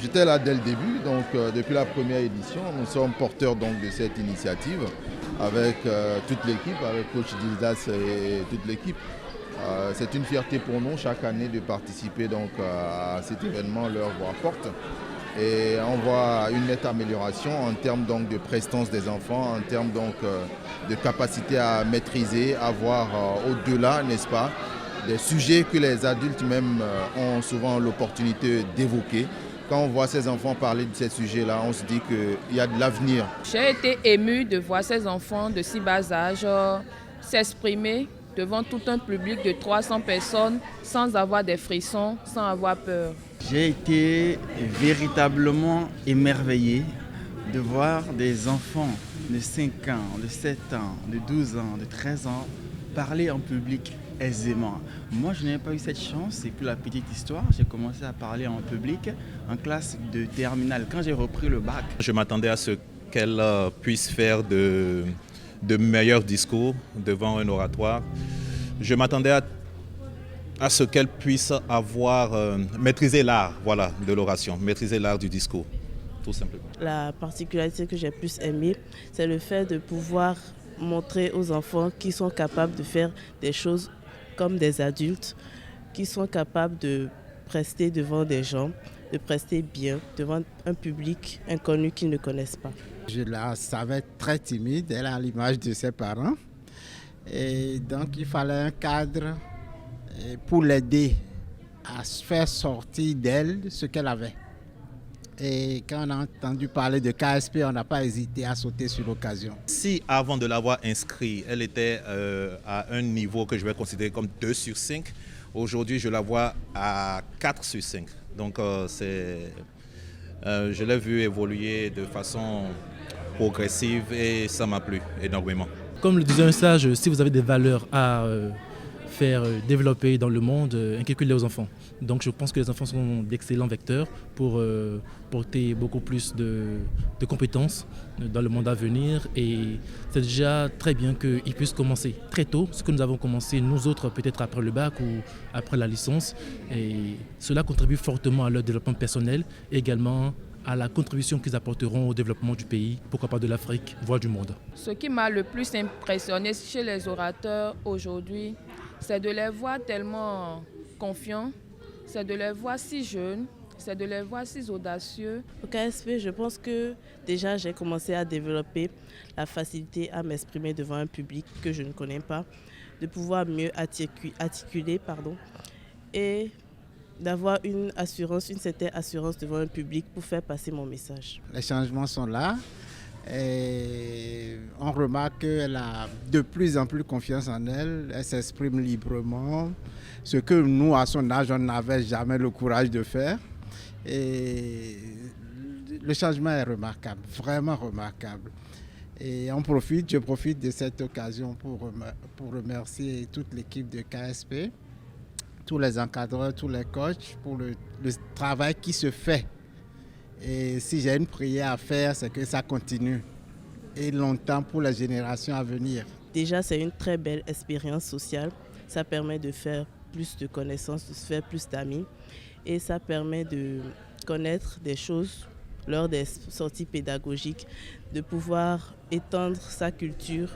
J'étais là dès le début, donc depuis la première édition, nous sommes porteurs donc de cette initiative avec toute l'équipe, avec coach Dildas et toute l'équipe. C'est une fierté pour nous chaque année de participer donc à cet événement Leur Voix Porte. Et on voit une nette amélioration en termes donc de prestance des enfants, en termes donc de capacité à maîtriser, à voir au-delà, n'est-ce pas, des sujets que les adultes même ont souvent l'opportunité d'évoquer. Quand on voit ces enfants parler de ces sujets-là, on se dit qu'il y a de l'avenir. J'ai été émue de voir ces enfants de si bas âge s'exprimer devant tout un public de 300 personnes sans avoir des frissons, sans avoir peur. J'ai été véritablement émerveillé de voir des enfants de 5 ans, de 7 ans, de 12 ans, de 13 ans parler en public aisément. Moi, je n'ai pas eu cette chance et puis la petite histoire, j'ai commencé à parler en public en classe de terminale quand j'ai repris le bac. Je m'attendais à ce qu'elle puisse faire de meilleurs discours devant un oratoire. Je m'attendais à ce qu'elle puisse avoir maîtrisé l'art de l'oration, maîtriser l'art du discours, tout simplement. La particularité que j'ai plus aimée, c'est le fait de pouvoir montrer aux enfants qu'ils sont capables de faire des choses comme des adultes, qui sont capables de prester devant des gens, de prester bien devant un public inconnu qu'ils ne connaissent pas. Je la savais très timide, elle a l'image de ses parents. Et donc il fallait un cadre pour l'aider à faire sortir d'elle ce qu'elle avait. Et quand on a entendu parler de KSP, on n'a pas hésité à sauter sur l'occasion. Si avant de l'avoir inscrit, elle était à un niveau que je vais considérer comme 2 sur 5, aujourd'hui je la vois à 4 sur 5. Donc je l'ai vue évoluer de façon progressive et ça m'a plu énormément. Comme le disait un sage, si vous avez des valeurs à faire développer dans le monde, inculquez-les aux enfants. Donc je pense que les enfants sont d'excellents vecteurs pour porter beaucoup plus de compétences dans le monde à venir, et c'est déjà très bien qu'ils puissent commencer très tôt, ce que nous avons commencé nous autres peut-être après le bac ou après la licence, et cela contribue fortement à leur développement personnel et également à la contribution qu'ils apporteront au développement du pays, pourquoi pas de l'Afrique, voire du monde. Ce qui m'a le plus impressionné chez les orateurs aujourd'hui, c'est de les voir tellement confiants, c'est de les voir si jeunes, c'est de les voir si audacieux. Au KSP, je pense que déjà j'ai commencé à développer la facilité à m'exprimer devant un public que je ne connais pas, de pouvoir mieux articuler, et d'avoir une certaine assurance devant un public pour faire passer mon message. Les changements sont là et on remarque qu'elle a de plus en plus confiance en elle, elle s'exprime librement, ce que nous à son âge on n'avait jamais le courage de faire, et le changement est remarquable, vraiment remarquable. Et je profite de cette occasion pour remercier toute l'équipe de KSP, tous les encadreurs, tous les coachs pour le travail qui se fait. Et si j'ai une prière à faire, c'est que ça continue et longtemps pour les générations à venir. Déjà, c'est une très belle expérience sociale. Ça permet de faire plus de connaissances, de se faire plus d'amis, et ça permet de connaître des choses lors des sorties pédagogiques, de pouvoir étendre sa culture